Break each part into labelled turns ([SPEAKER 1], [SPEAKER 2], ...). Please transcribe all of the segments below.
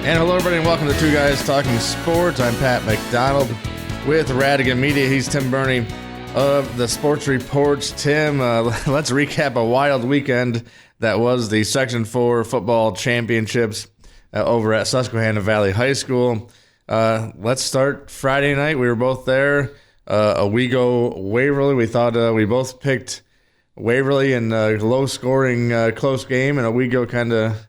[SPEAKER 1] And hello, everybody, and welcome to Two Guys Talking Sports. I'm Pat McDonald with Radigan Media. He's Tim Burney of the Sports Reports. Tim, let's recap a wild weekend that was the Section 4 football championships over at Susquehanna Valley High School. Let's start Friday night. We were both there. Owego Waverly. We thought we both picked Waverly in a low-scoring, close game, and Owego kind of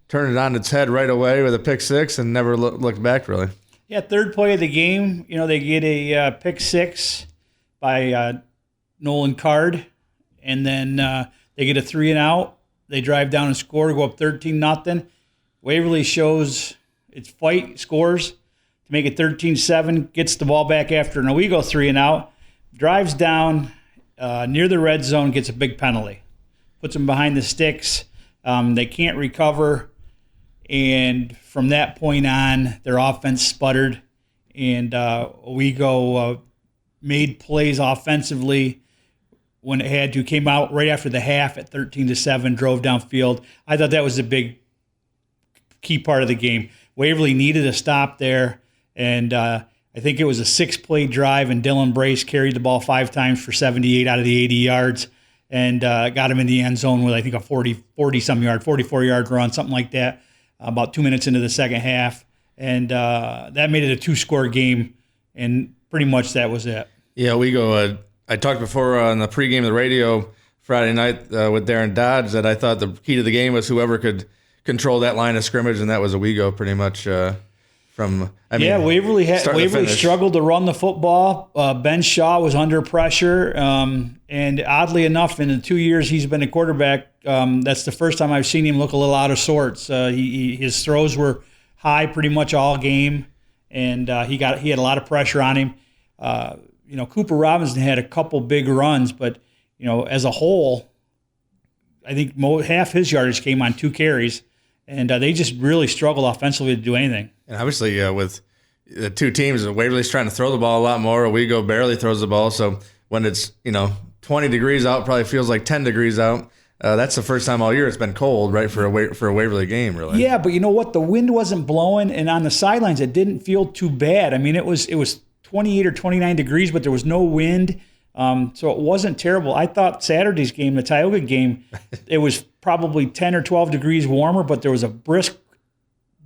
[SPEAKER 1] turned it on its head right away with a pick six and never looked back, really.
[SPEAKER 2] Yeah, third play of the game, they get a pick six by Nolan Card, and then they get a 3-and-out. They drive down and score, go up 13-0. Waverly shows its fight, scores to make it 13-7, gets the ball back after an Owego 3-and-out, drives down near the red zone, gets a big penalty, puts them behind the sticks. They can't recover. And from that point on, their offense sputtered, and Owego made plays offensively when it had to. Came out right after the half at 13-7, drove downfield. I thought that was a big key part of the game. Waverly needed a stop there, and I think it was a 6-play drive, and Dylan Brace carried the ball 5 times for 78 out of the 80 yards and got him in the end zone with, I think, a 44-yard run, something like that. About 2 minutes into the second half, and that made it a 2-score game, and pretty much that was it.
[SPEAKER 1] Yeah, I talked before on the pregame of the radio Friday night with Darren Dodge that I thought the key to the game was whoever could control that line of scrimmage, and that was Owego pretty much
[SPEAKER 2] Waverly struggled to run the football. Ben Shaw was under pressure, and oddly enough, in the 2 years he's been a quarterback, that's the first time I've seen him look a little out of sorts. His throws were high pretty much all game, and he had a lot of pressure on him. Cooper Robinson had a couple big runs, but as a whole, I think half his yardage came on 2 carries, and they just really struggled offensively to do anything.
[SPEAKER 1] And obviously, with the two teams, Waverly's trying to throw the ball a lot more. Owego barely throws the ball, so when it's 20 degrees out, probably feels like 10 degrees out. That's the first time all year it's been cold, right, for a Waverly game, really.
[SPEAKER 2] Yeah, but you know what? The wind wasn't blowing, and on the sidelines, it didn't feel too bad. I mean, it was 28 or 29 degrees, but there was no wind, so it wasn't terrible. I thought Saturday's game, the Tioga game, it was probably 10 or 12 degrees warmer, but there was a brisk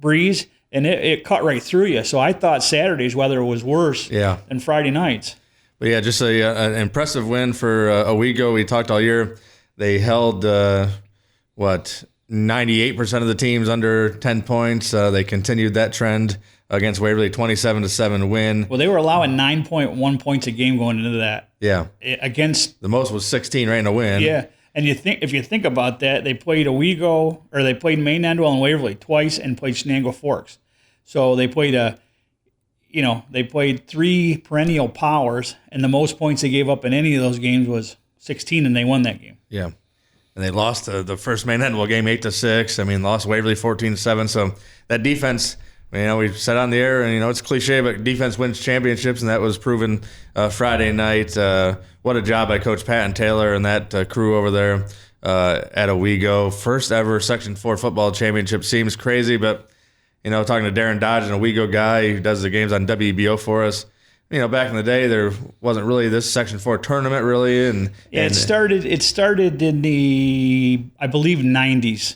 [SPEAKER 2] breeze, and it cut right through you. So I thought Saturday's weather was worse than Friday night's.
[SPEAKER 1] But yeah, just an impressive win for Owego. We talked all year. They held, 98% of the teams under 10 points. They continued that trend against Waverly, 27-7 win.
[SPEAKER 2] Well, they were allowing 9.1 points a game going into that.
[SPEAKER 1] Yeah.
[SPEAKER 2] Against
[SPEAKER 1] the most was 16 right in a win.
[SPEAKER 2] Yeah. And if you think about that, they played Owego, or they played Maine Endwell and Waverly twice and played Shenango Forks. So they played they played 3 perennial powers, and the most points they gave up in any of those games was 16, and they won that game.
[SPEAKER 1] Yeah. And they lost the first Maine Endwell game 8-6. I mean, lost Waverly 14-7. So that defense, we said on the air, and it's cliche, but defense wins championships, and that was proven Friday night. What a job by Coach Patton Taylor and that crew over there at Owego. First ever Section 4 football championship. Seems crazy, but talking to Darren Dodge, an Owego guy who does the games on WBO for us. Back in the day, there wasn't really this Section 4 tournament, really.
[SPEAKER 2] It started in the, I believe, 90s.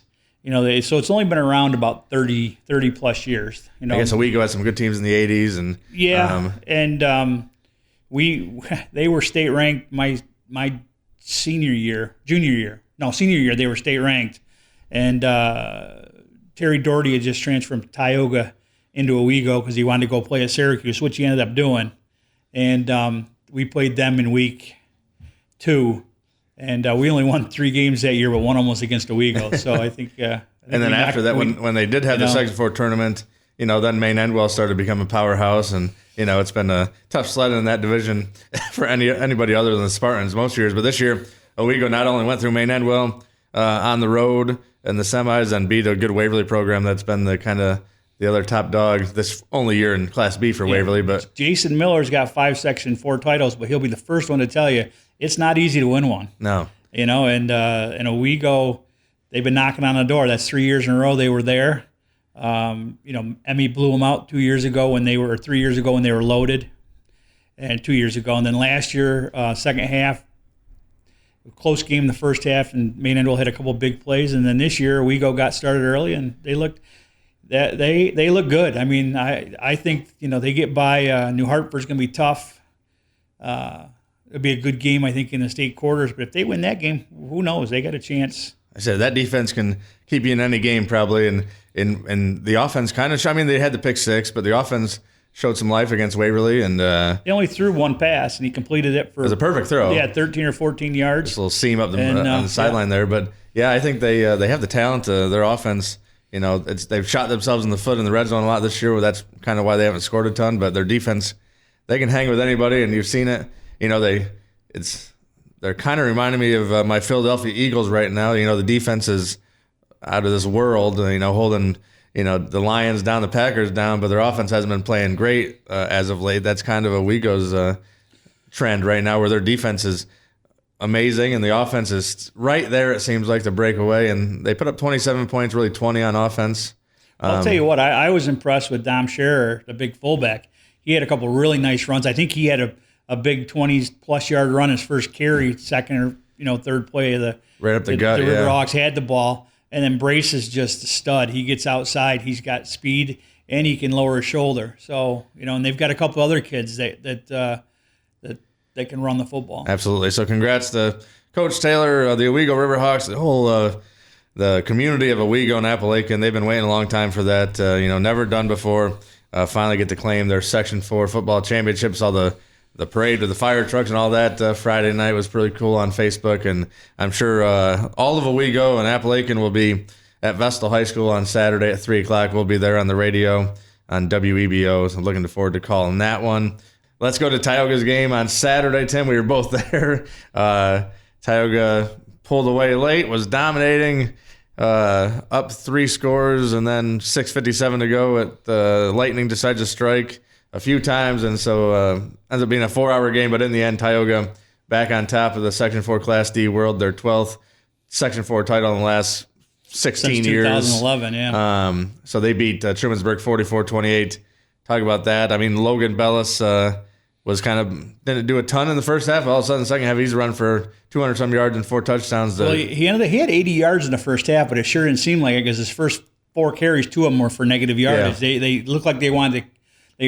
[SPEAKER 2] So it's only been around about 30 plus years.
[SPEAKER 1] I guess Owego had some good teams in the 80s. And
[SPEAKER 2] they were state ranked my senior year, they were state ranked. And Terry Doherty had just transferred from Tioga into Owego because he wanted to go play at Syracuse, which he ended up doing. And we played them in week 2, and we only won 3 games that year, but one of them was against Owego. So I think. And
[SPEAKER 1] then after that, when they did have the Section 4 tournament, then Maine Endwell started to become a powerhouse, and it's been a tough sled in that division for anybody other than the Spartans most years. But this year, Owego not only went through Maine Endwell on the road in the semis and beat a good Waverly program that's been the kind of the other top dog this only year in Class B for Waverly. But
[SPEAKER 2] Jason Miller's got 5 Section 4 titles, but he'll be the first one to tell you it's not easy to win one.
[SPEAKER 1] No.
[SPEAKER 2] And Owego, they've been knocking on the door. That's 3 years in a row they were there. Emmy blew them out 2 years ago when they were, or 3 years ago when they were loaded, and 2 years ago. And then last year, second half, close game in the first half, and Maynard hit a couple big plays. And then this year, Owego got started early, and they look good. I mean, I think they get by. New Hartford's going to be tough. It'll be a good game, I think, in the state quarters. But if they win that game, who knows? They got a chance.
[SPEAKER 1] I said that defense can keep you in any game probably, and the offense kind of. I mean, they had the pick six, but the offense showed some life against Waverly, and
[SPEAKER 2] he only threw one pass, and he completed it for.
[SPEAKER 1] It was a perfect throw.
[SPEAKER 2] Yeah, 13 or 14 yards.
[SPEAKER 1] Just a little seam up on the sideline there, but yeah, I think they have the talent. Their offense, they've shot themselves in the foot in the red zone a lot this year. That's kind of why they haven't scored a ton. But their defense, they can hang with anybody, and you've seen it. They're kind of reminding me of my Philadelphia Eagles right now. The defense is out of this world. Holding the Lions down, the Packers down, but their offense hasn't been playing great as of late. That's kind of Owego's trend right now, where their defense is amazing and the offense is right there. It seems like to break away, and they put up 27 points, really 20 on offense.
[SPEAKER 2] I'll tell you what, I was impressed with Dom Scherer, the big fullback. He had a couple really nice runs. I think he had a big 20-plus yard run his first carry, second or third play of the
[SPEAKER 1] right up the gut.
[SPEAKER 2] The
[SPEAKER 1] yeah.
[SPEAKER 2] Riverhawks had the ball, and then Brace is just a stud. He gets outside, he's got speed, and he can lower his shoulder. So and they've got a couple other kids that can run the football.
[SPEAKER 1] Absolutely. So congrats to Coach Taylor, the Owego Riverhawks, the whole the community of Owego and Appalachian. They've been waiting a long time for that. Never done before. Finally get to claim their Section 4 football championships. All the parade with the fire trucks and all that Friday night was pretty cool on Facebook. And I'm sure all of Owego and Appalachian will be at Vestal High School on Saturday at 3 o'clock. We'll be there on the radio on WEBO. So I'm looking forward to calling that one. Let's go to Tioga's game on Saturday, Tim. We were both there. Tioga pulled away late, was dominating, up 3 scores, and then 6:57 to go at the Lightning decides to strike a few times, and so ends up being a 4-hour game. But in the end, Tioga back on top of the Section 4 Class D world, their 12th Section 4 title in the last 16
[SPEAKER 2] Since
[SPEAKER 1] years.
[SPEAKER 2] 2011, yeah.
[SPEAKER 1] So they beat Trumansburg 44-28. Talk about that. I mean, Logan Bellis was didn't do a ton in the first half. All of a sudden, the second half, he's run for 200-some yards and 4 touchdowns.
[SPEAKER 2] Well, he had 80 yards in the first half, but it sure didn't seem like it because his first 4 carries, 2 of them were for negative yardage. Yeah. They looked like they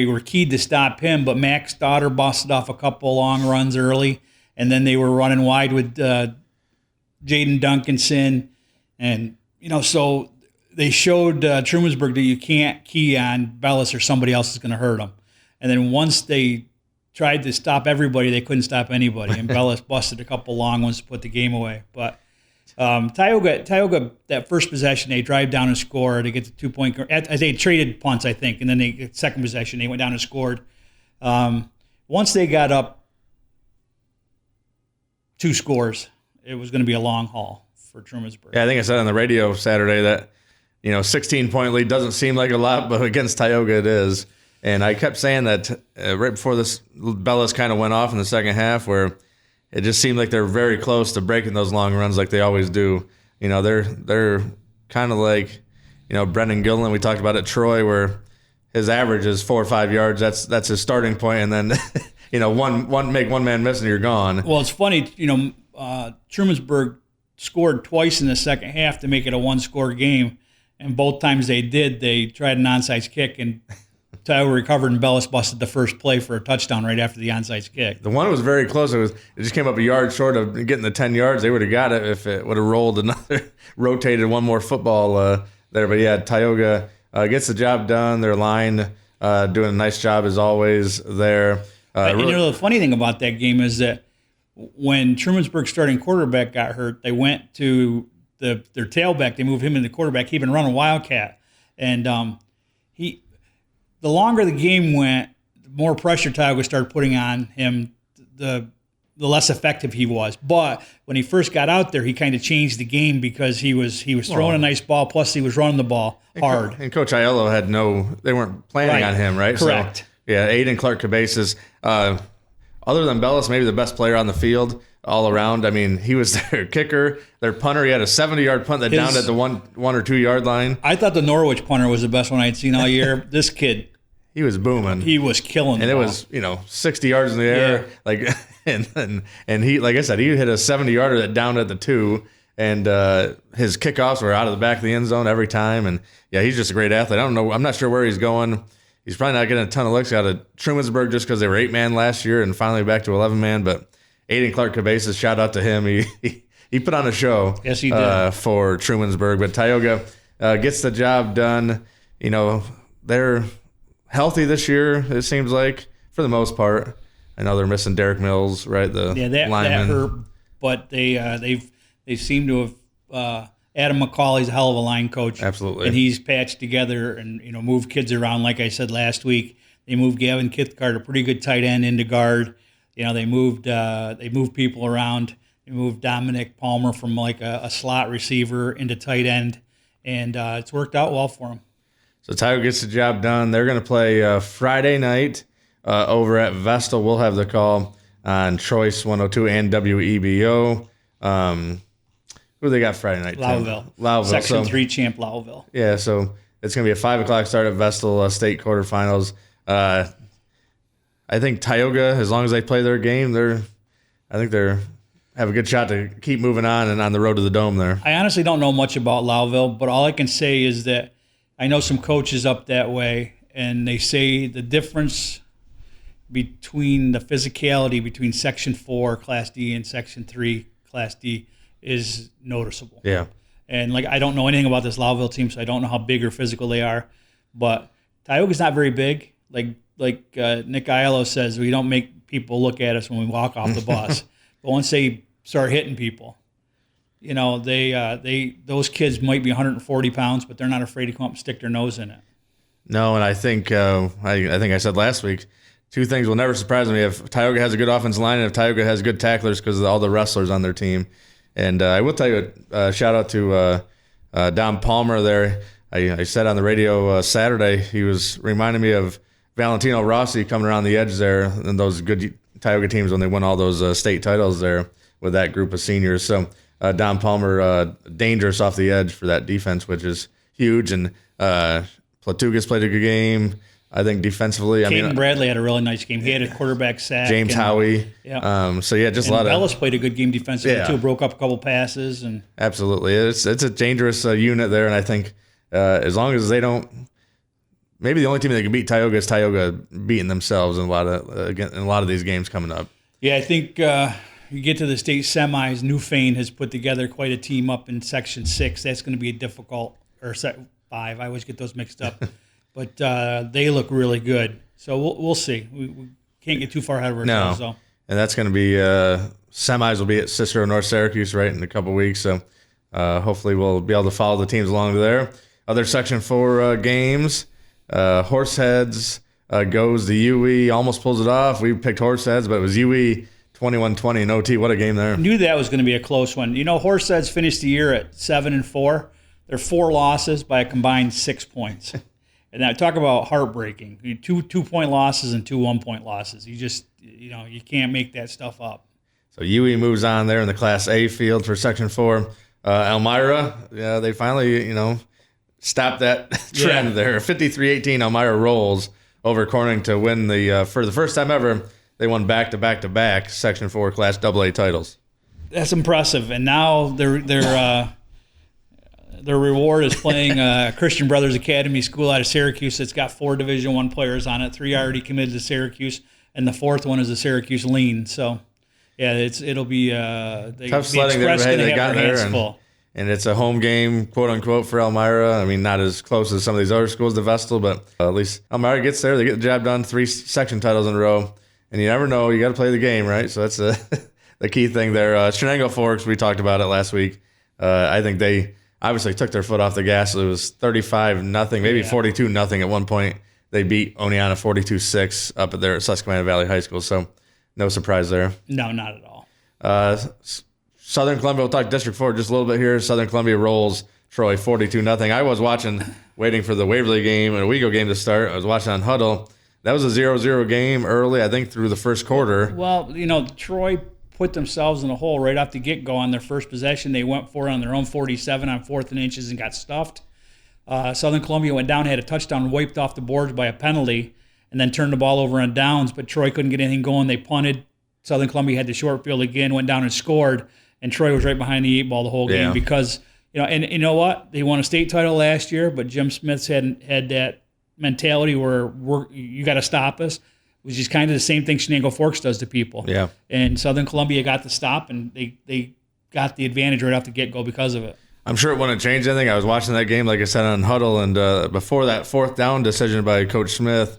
[SPEAKER 2] were keyed to stop him, but Max Stoddard busted off a couple long runs early, and then they were running wide with Jaden Duncanson. And, so they showed Trumansburg that you can't key on Bellis or somebody else is going to hurt him. And then once they tried to stop everybody, they couldn't stop anybody, and Bellis busted a couple long ones to put the game away. But Tioga, that first possession, they drive down and score to get the 2-point. They traded punts, I think, and then the second possession, they went down and scored. Once they got up 2 scores, it was going to be a long haul for Trumansburg.
[SPEAKER 1] Yeah, I think I said on the radio Saturday that 16-point lead doesn't seem like a lot, but against Tioga it is. And I kept saying that right before this, Bellis kind of went off in the second half, where it just seemed like they're very close to breaking those long runs like they always do. They're kind of like, Brendan Gilliland, we talked about at Troy, where his average is 4 or 5 yards. That's his starting point, and then make one man miss and you're gone.
[SPEAKER 2] Well, it's funny, Trumansburg scored twice in the second half to make it a 1-score game, and both times they did, they tried an onside kick and Tioga recovered, and Bellis busted the first play for a touchdown right after the onside kick.
[SPEAKER 1] The one was very close. It just came up a yard short of getting the 10 yards. They would have got it if it would have rolled rotated one more football there. But yeah, Tioga gets the job done. Their line doing a nice job as always there.
[SPEAKER 2] The funny thing about that game is that when Trumansburg's starting quarterback got hurt, they went to their tailback. They moved him into quarterback. He'd been running Wildcat, and the longer the game went, the more pressure Tioga started putting on him, the less effective he was. But when he first got out there, he kind of changed the game because he was throwing a nice ball, plus he was running the ball hard.
[SPEAKER 1] And Coach Aiello they weren't planning on him, right?
[SPEAKER 2] Correct.
[SPEAKER 1] So, yeah, Aiden Clark Cabezas, other than Bellis, maybe the best player on the field. all around. I mean, he was their kicker, their punter. He had a 70-yard punt that downed at the 1 or 2 yard line.
[SPEAKER 2] I thought the Norwich punter was the best one I'd seen all year. This kid,
[SPEAKER 1] he was booming.
[SPEAKER 2] He was killing,
[SPEAKER 1] and it was 60 yards in the air. Like, and he, like I said, he hit a 70-yarder that downed at the 2. And his kickoffs were out of the back of the end zone every time. And yeah, he's just a great athlete. I don't know. I'm not sure where he's going. He's probably not getting a ton of looks out of Trumansburg just because they were 8-man last year and finally back to 11-man. But Aiden Clark Cabezas, shout out to him. He put on a show.
[SPEAKER 2] Yes, he did.
[SPEAKER 1] For Trumansburg. But Tioga gets the job done. They're healthy this year, it seems like, for the most part. I know they're missing Derek Mills, right? The lineman. That
[SPEAKER 2] hurt, but they seem to have Adam McCauley's a hell of a line coach.
[SPEAKER 1] Absolutely.
[SPEAKER 2] And he's patched together and moved kids around. Like I said last week, they moved Gavin Kithcart, a pretty good tight end, into guard. They moved people around. They moved Dominic Palmer from like a slot receiver into tight end, and it's worked out well for him.
[SPEAKER 1] So Tioga gets the job done. They're going to play Friday night over at Vestal. We'll have the call on Choice 102 and WEBO. Who they got Friday night?
[SPEAKER 2] Lowville. Section 3 champ Lowville.
[SPEAKER 1] Yeah, so it's going to be a 5 o'clock start at Vestal State quarterfinals. I think Tioga, as long as they play their game, I think they have a good shot to keep moving on and on the road to the Dome there.
[SPEAKER 2] I honestly don't know much about Lowville, but all I can say is that I know some coaches up that way, and they say the difference between the physicality between Section 4 Class D and Section 3 Class D is noticeable.
[SPEAKER 1] Yeah.
[SPEAKER 2] And I don't know anything about this Lowville team, so I don't know how big or physical they are. But Tioga's not very big. Like Nick Aiello says, we don't make people look at us when we walk off the bus. But once they start hitting people, those kids might be 140 pounds, but they're not afraid to come up and stick their nose in it.
[SPEAKER 1] No, and I think I think I said last week, two things will never surprise me: if Tioga has a good offensive line and if Tioga has good tacklers because of all the wrestlers on their team. And I will tell you, shout out to Don Palmer there. I said on the radio Saturday, he was reminding me of Valentino Rossi coming around the edge there and those good Tioga teams when they won all those state titles there with that group of seniors. So Don Palmer, dangerous off the edge for that defense, which is huge. And Platugas played a good game. I think defensively,
[SPEAKER 2] Caden Bradley had a really nice game. He had a quarterback sack.
[SPEAKER 1] James Howie.
[SPEAKER 2] Yeah.
[SPEAKER 1] So yeah, just a lot
[SPEAKER 2] Bellis played a good game defensively too. Broke up a couple passes and.
[SPEAKER 1] Absolutely, it's a dangerous unit there, and I think as long as they don't, maybe the only team that can beat Tioga is Tioga beating themselves in a lot of these games coming up.
[SPEAKER 2] Yeah, I think you get to the state semis. Newfane has put together quite a team up in Section 6. That's going to be a difficult or 5. I always get those mixed up. But they look really good. So we'll see. We can't get too far ahead of ourselves.
[SPEAKER 1] No. And that's going to be semis will be at Cicero North Syracuse right in a couple weeks. So hopefully we'll be able to follow the teams along there. Other Section 4 games, Horseheads goes to UE, almost pulls it off. We picked Horseheads, but it was UE 21-20 in OT. What a game there.
[SPEAKER 2] I knew that was going to be a close one. Horseheads finished the year at 7-4. They're 4 losses by a combined 6 points. And now talk about heartbreaking. 2 2-point losses and 2 1-point losses. You just, you can't make that stuff up. So
[SPEAKER 1] UE moves on there in the Class A field for Section 4. Elmira, they finally, stopped that trend there. 53-18, Elmira rolls over Corning to win for the first time ever, they won back-to-back-to-back Section 4 Class AA titles.
[SPEAKER 2] That's impressive. And now their reward is playing Christian Brothers Academy School out of Syracuse. It's got 4 Division I players on it. 3 already committed to Syracuse, and the 4th one is the Syracuse Lean. So, yeah, it'll be
[SPEAKER 1] tough sledding there. They got there, and it's a home game, quote unquote, for Elmira. I mean, not as close as some of these other schools to Vestal, but at least Elmira gets there. They get the job done. 3 section titles in a row, and you never know. You got to play the game, right? So that's the key thing there. Shenango Forks, we talked about it last week. I think they obviously took their foot off the gas. It was 35-0, maybe 42-0 at one point. They beat Oneonta 42-6 up at their Susquehanna Valley High School. So no surprise there.
[SPEAKER 2] No, not at all.
[SPEAKER 1] Southern Columbia, we'll talk District 4 just a little bit here. Southern Columbia rolls Troy 42-0. I was waiting for the Waverly game and Owego game to start. I was watching on Huddle. That was a 0-0 game early, I think, through the first quarter.
[SPEAKER 2] Well, Troy put themselves in a hole right off the get-go on their first possession. They went for it on their own 47 on 4th and inches and got stuffed. Southern Columbia went down, had a touchdown, wiped off the boards by a penalty, and then turned the ball over on downs, but Troy couldn't get anything going. They punted. Southern Columbia had the short field again, went down and scored, and Troy was right behind the 8 ball the whole game because, and you know what? They won a state title last year, but Jim Smith's had that mentality where you got to stop us, which is kind of the same thing Shenango Forks does to people.
[SPEAKER 1] Yeah.
[SPEAKER 2] And Southern Columbia got the stop, and they got the advantage right off the get-go because of it.
[SPEAKER 1] I'm sure it wouldn't change anything. I was watching that game, like I said, on Huddle, and before that 4th down decision by Coach Smith,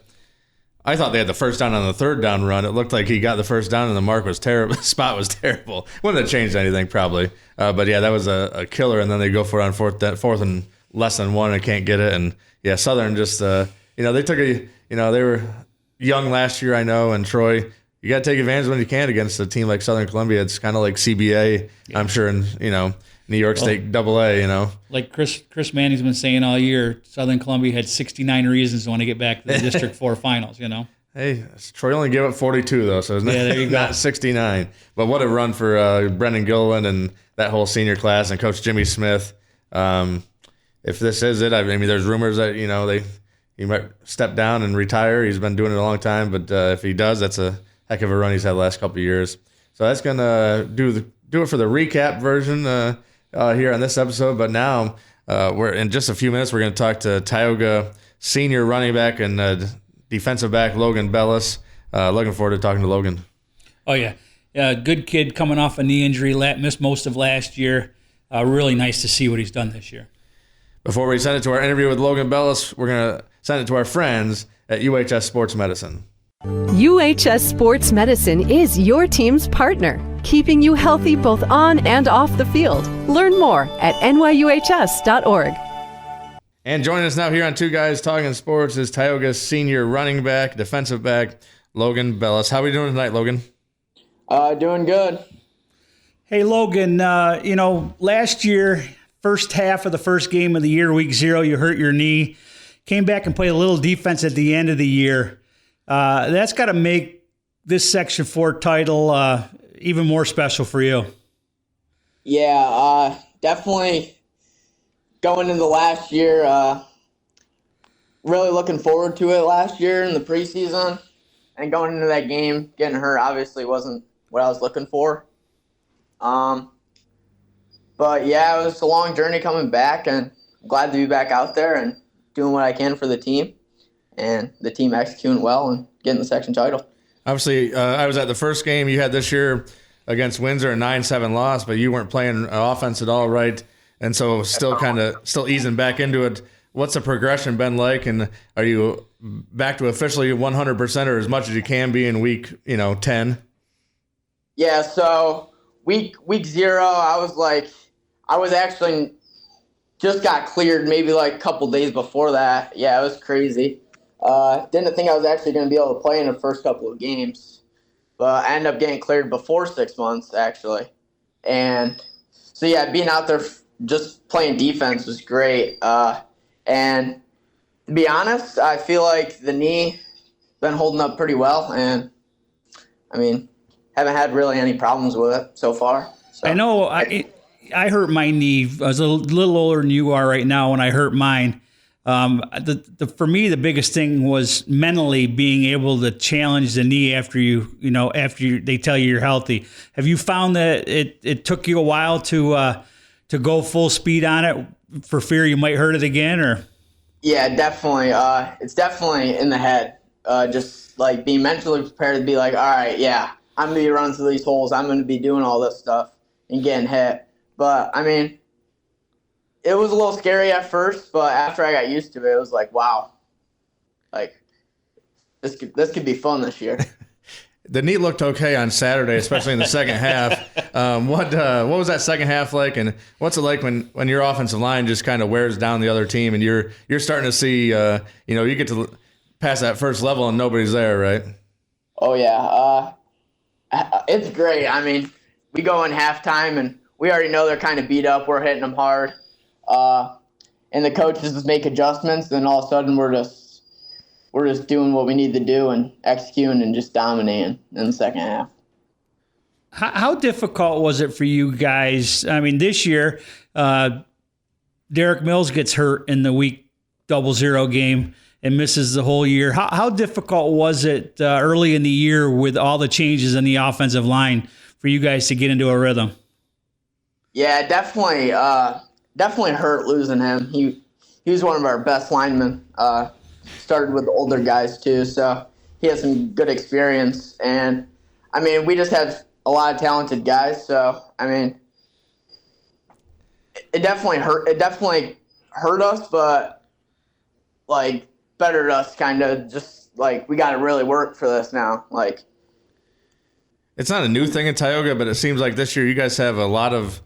[SPEAKER 1] I thought they had the first down on the 3rd down run. It looked like he got the first down, and the mark was terrible. The spot was terrible. Wouldn't have changed anything, probably. But, yeah, that was a killer, and then they go for it on 4th and less than 1 and can't get it. And, yeah, Southern just, they took they were young last year, I know, and Troy, you got to take advantage when you can against a team like Southern Columbia. It's kind of like CBA, I'm sure, and, New York State AA,
[SPEAKER 2] Like Chris Manning's been saying all year, Southern Columbia had 69 reasons to want to get back to the District 4 finals,
[SPEAKER 1] Hey, Troy only gave up 42, though, so it's
[SPEAKER 2] there you
[SPEAKER 1] not
[SPEAKER 2] go.
[SPEAKER 1] 69. But what a run for Brendan Gilliland and that whole senior class and Coach Jimmy Smith. If this is it, I mean, there's rumors that, he might step down and retire. He's been doing it a long time, but if he does, that's a heck of a run he's had the last couple of years. So that's going to do it for the recap version here on this episode. But now, we're in just a few minutes, we're going to talk to Tioga senior running back and defensive back Logan Bellis. Looking forward to talking to Logan.
[SPEAKER 2] Oh, yeah. Good kid coming off a knee injury, missed most of last year. Really nice to see what he's done this year.
[SPEAKER 1] Before we send it to our interview with Logan Bellis, we're going to send it to our friends at UHS Sports Medicine.
[SPEAKER 3] UHS Sports Medicine is your team's partner, keeping you healthy both on and off the field. Learn more at nyuhs.org.
[SPEAKER 1] And joining us now here on Two Guys Talking Sports is Tioga's senior running back, defensive back, Logan Bellis. How are we doing tonight, Logan?
[SPEAKER 4] Doing good.
[SPEAKER 2] Hey, Logan, last year, first half of the first game of the year, week 0, you hurt your knee. Came back and played a little defense at the end of the year. That's got to make this Section 4 title even more special for you.
[SPEAKER 4] Yeah, definitely going into last year, really looking forward to it last year in the preseason. And going into that game, getting hurt obviously wasn't what I was looking for. But, yeah, it was a long journey coming back, and I'm glad to be back out there and doing what I can for the team. And the team executing well and getting the section title.
[SPEAKER 1] Obviously, I was at the first game you had this year against Windsor, a 9-7 loss, but you weren't playing offense at all, right? And so still easing back into it. What's the progression been like, and are you back to officially 100% or as much as you can be in week 10?
[SPEAKER 4] Yeah, so week 0, I was actually just got cleared maybe like a couple days before that. Yeah, it was crazy. Didn't think I was actually going to be able to play in the first couple of games, but I ended up getting cleared before 6 months, actually. And so, yeah, being out there just playing defense was great. And to be honest, I feel like the knee been holding up pretty well, and, I mean, haven't had really any problems with it so far. So,
[SPEAKER 2] I know I hurt my knee. I was a little older than you are right now when I hurt mine. For me, the biggest thing was mentally being able to challenge the knee after they tell you you're healthy. Have you found that it took you a while to go full speed on it for fear you might hurt it again, or?
[SPEAKER 4] Yeah, definitely. It's definitely in the head. Just like being mentally prepared to be like, all right, yeah, I'm gonna be running through these holes. I'm gonna be doing all this stuff and getting hit. But I mean, it was a little scary at first, but after I got used to it, it was like, wow, like this could be fun this year.
[SPEAKER 1] The knee looked okay on Saturday, especially in the second half. What was that second half like, and what's it like when your offensive line just kind of wears down the other team, and you're starting to see, you get to pass that first level and nobody's there, right?
[SPEAKER 4] Oh yeah, it's great. I mean, we go in halftime and we already know they're kind of beat up. We're hitting them hard. And the coaches just make adjustments, then all of a sudden we're just doing what we need to do and executing and just dominating in the second half.
[SPEAKER 2] How difficult was it for you guys? I mean, this year, Derek Mills gets hurt in the week 00 game and misses the whole year. How difficult was it early in the year with all the changes in the offensive line for you guys to get into a rhythm?
[SPEAKER 4] Yeah, definitely hurt losing him. He was one of our best linemen. Started with the older guys too, so he has some good experience. And I mean, we just have a lot of talented guys. So I mean, it definitely hurt. It definitely hurt us, but like bettered us. Kind of just like we got to really work for this now. Like,
[SPEAKER 1] it's not a new thing in Tioga, but it seems like this year you guys have a lot of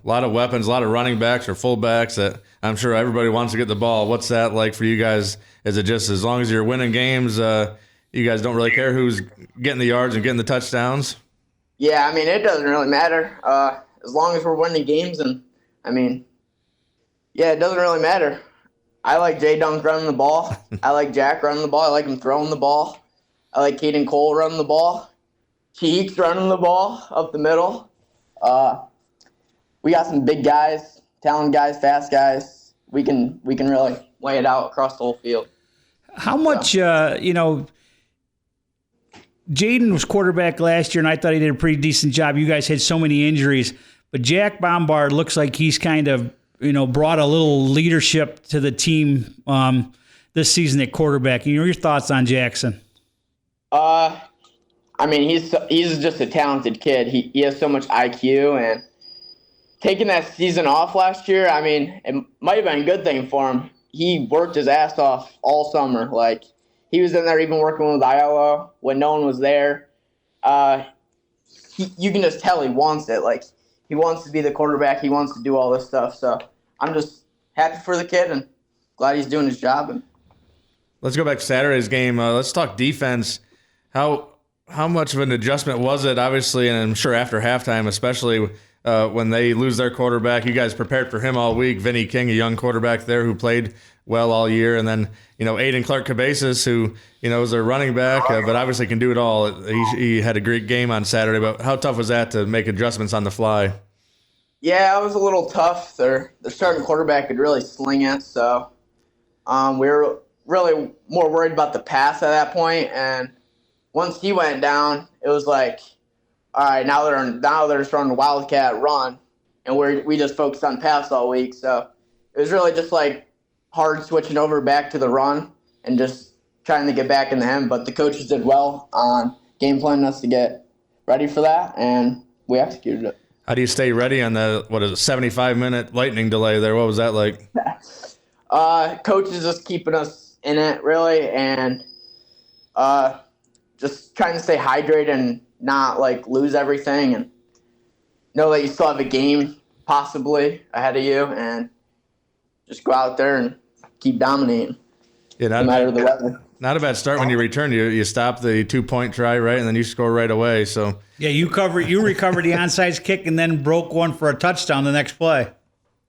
[SPEAKER 1] weapons, a lot of running backs or fullbacks that I'm sure everybody wants to get the ball. What's that like for you guys? Is it just as long as you're winning games, you guys don't really care who's getting the yards and getting the touchdowns?
[SPEAKER 4] Yeah, I mean, it doesn't really matter as long as we're winning games. And I mean, yeah, it doesn't really matter. I like Jay Dunk running the ball. I like Jack running the ball. I like him throwing the ball. I like Caden Cole running the ball. Cheeks running the ball up the middle. We got some big guys, talented guys, fast guys. We can really lay it out across the whole field.
[SPEAKER 2] How much, Jaden was quarterback last year, and I thought he did a pretty decent job. You guys had so many injuries, but Jack Bombard looks like he's kind of, brought a little leadership to the team this season at quarterback. Your thoughts on Jackson?
[SPEAKER 4] I mean, he's just a talented kid. He has so much IQ, and taking that season off last year, I mean, it might have been a good thing for him. He worked his ass off all summer. Like, he was in there even working with Iowa when no one was there. You can just tell he wants it. Like, he wants to be the quarterback. He wants to do all this stuff. So I'm just happy for the kid and glad he's doing his job. And
[SPEAKER 1] let's go back to Saturday's game. Let's talk defense. How much of an adjustment was it? Obviously, and I'm sure after halftime, especially when they lose their quarterback, you guys prepared for him all week. Vinny King, a young quarterback there who played well all year, and then Aiden Clark-Cabezas, who is a running back, but obviously can do it all. He had a great game on Saturday. But how tough was that to make adjustments on the fly?
[SPEAKER 4] Yeah, it was a little tough. Their starting quarterback could really sling it, so we were really more worried about the pass at that point. And once he went down, it was like, all right, now they're just running the Wildcat run, and we just focused on pass all week. So it was really just like hard switching over back to the run and just trying to get back in the hand. But the coaches did well on game planning us to get ready for that, and we executed it.
[SPEAKER 1] How do you stay ready on the 75-minute lightning delay there? What was that like?
[SPEAKER 4] Coaches just keeping us in it, really, and just trying to stay hydrated and not lose everything, and know that you still have a game possibly ahead of you, and just go out there and keep dominating.
[SPEAKER 1] Yeah,
[SPEAKER 4] no matter the weather.
[SPEAKER 1] Not a bad start when you return. You stop the 2-point try, right, and then you score right away. So
[SPEAKER 2] yeah, you recovered the onside kick and then broke one for a touchdown the next play.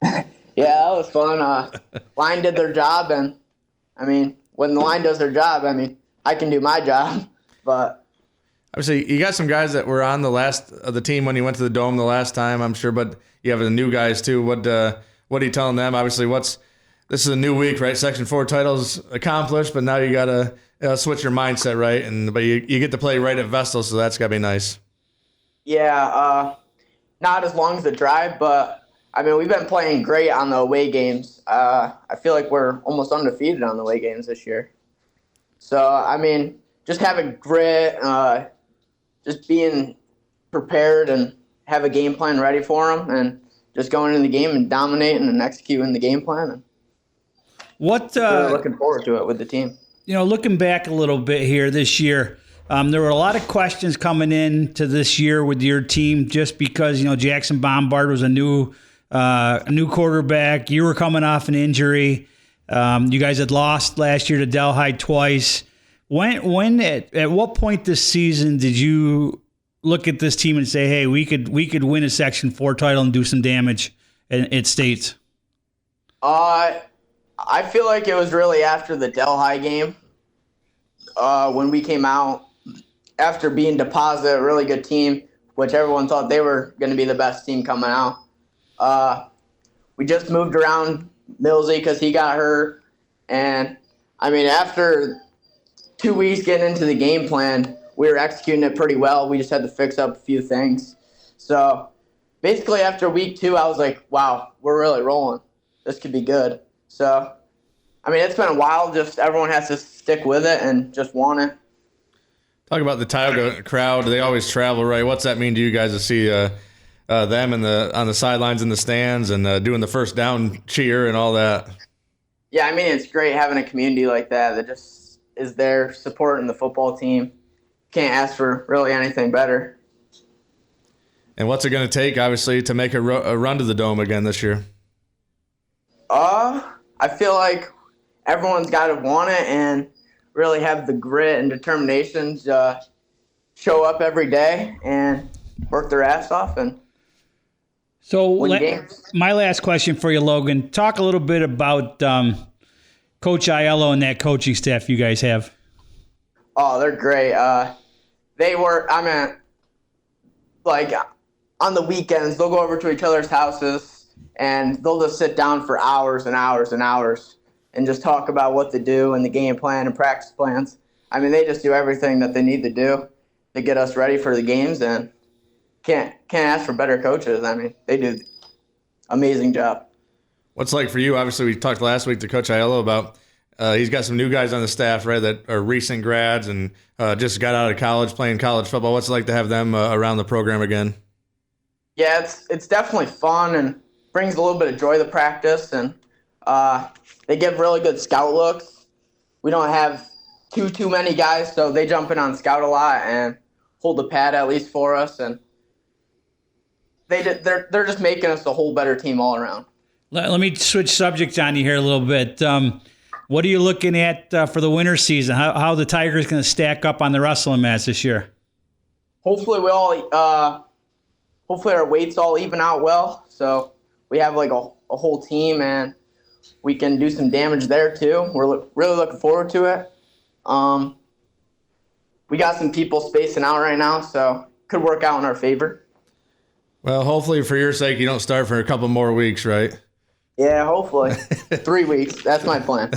[SPEAKER 4] Yeah, that was fun. Line did their job, and I mean, when the line does their job, I mean, I can do my job, but.
[SPEAKER 1] Obviously, you got some guys that were on the last of the team when you went to the Dome the last time, I'm sure, but you have the new guys too. What are you telling them? Obviously, this is a new week, right? Section 4 titles accomplished, but now you got to switch your mindset, right? But you get to play right at Vestal, so that's got to be nice.
[SPEAKER 4] Yeah, not as long as the drive, but I mean, we've been playing great on the away games. I feel like we're almost undefeated on the away games this year. So, I mean, just having grit, just being prepared and have a game plan ready for them, and just going into the game and dominating and executing the game plan. And really looking forward to it with the team.
[SPEAKER 2] Looking back a little bit here this year, there were a lot of questions coming in to this year with your team just because, Jackson Bombard was a new quarterback. You were coming off an injury. You guys had lost last year to Delhi twice. At what point this season did you look at this team and say, "Hey, we could win a Section 4 title and do some damage at states"?
[SPEAKER 4] I feel like it was really after the Delhi game when we came out after being deposited, a really good team. which everyone thought they were going to be the best team coming out. We just moved around Millsy because he got hurt. And, I mean, after 2 weeks getting into the game plan, we were executing it pretty well. We just had to fix up a few things. So, basically, after week 2, I was like, wow, we're really rolling. This could be good. So, I mean, it's been a while. Just everyone has to stick with it and just want it.
[SPEAKER 1] Talk about the Tioga crowd. They always travel, right? What's that mean to you guys to see them on the sidelines in the stands and doing the first down cheer and all that?
[SPEAKER 4] Yeah, I mean, it's great having a community like that just is there supporting the football team. Can't ask for really anything better.
[SPEAKER 1] And what's it going to take, obviously, to make a run to the Dome again this year?
[SPEAKER 4] I feel like everyone's got to want it and really have the grit and determination to show up every day and work their ass off and win games.
[SPEAKER 2] My last question for you, Logan. Talk a little bit about Coach Aiello and that coaching staff you guys have.
[SPEAKER 4] Oh, they're great. They work, I mean, like on the weekends, they'll go over to each other's houses and they'll just sit down for hours and hours and hours and just talk about what to do and the game plan and practice plans. I mean, they just do everything that they need to do to get us ready for the games, and can't ask for better coaches. I mean, they do amazing job.
[SPEAKER 1] What's it like for you? Obviously, we talked last week to Coach Aiello about he's got some new guys on the staff, right, that are recent grads and just got out of college playing college football. What's it like to have them around the program again?
[SPEAKER 4] Yeah, it's definitely fun and brings a little bit of joy to practice, and they give really good scout looks. We don't have too many guys, so they jump in on scout a lot and hold the pad at least for us, and they're just making us a whole better team all around.
[SPEAKER 2] Let me switch subjects on you here a little bit. What are you looking at for the winter season? How the Tigers going to stack up on the wrestling mats this year?
[SPEAKER 4] Hopefully hopefully our weights all even out well, so we have like a whole team and we can do some damage there too. We're really looking forward to it. We got some people spacing out right now, so could work out in our favor.
[SPEAKER 1] Well, hopefully for your sake, you don't start for a couple more weeks, right?
[SPEAKER 4] Yeah, hopefully. 3 weeks. That's my plan.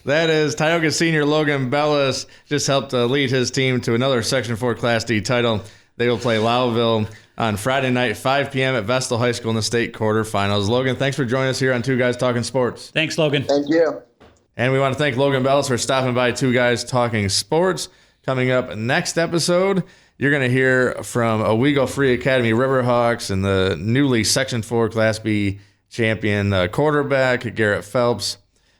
[SPEAKER 1] That is Tioga senior Logan Bellis just helped lead his team to another Section 4 Class D title. They will play Lowville on Friday night, 5 p.m. at Vestal High School in the state quarterfinals. Logan, thanks for joining us here on Two Guys Talking Sports.
[SPEAKER 2] Thanks, Logan.
[SPEAKER 4] Thank you.
[SPEAKER 1] And we want to thank Logan Bellis for stopping by Two Guys Talking Sports. Coming up next episode, you're going to hear from Owego Free Academy Riverhawks and the newly Section 4 Class B champion quarterback Garrett Phelps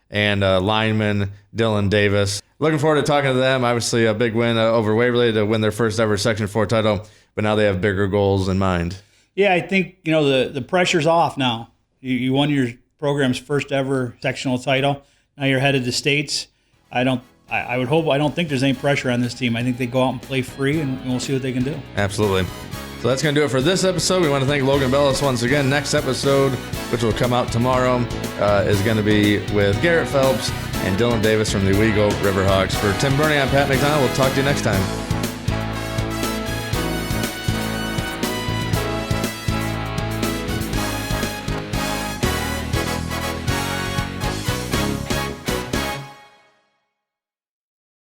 [SPEAKER 1] and lineman Dylan Davis. Looking forward to talking to them. Obviously, a big win over Waverly to win their first ever Section 4 title, but now they have bigger goals in mind.
[SPEAKER 2] Yeah, I think the pressure's off now. You won your program's first ever sectional title. Now you're headed to states. I don't think there's any pressure on this team. I think they go out and play free, and we'll see what they can do.
[SPEAKER 1] Absolutely. So that's going to do it for this episode. We want to thank Logan Bellis once again. Next episode, which will come out tomorrow, is going to be with Garrett Phelps and Dylan Davis from the Owego Riverhawks. For Tim Burney, I'm Pat McDonald. We'll talk to you next time.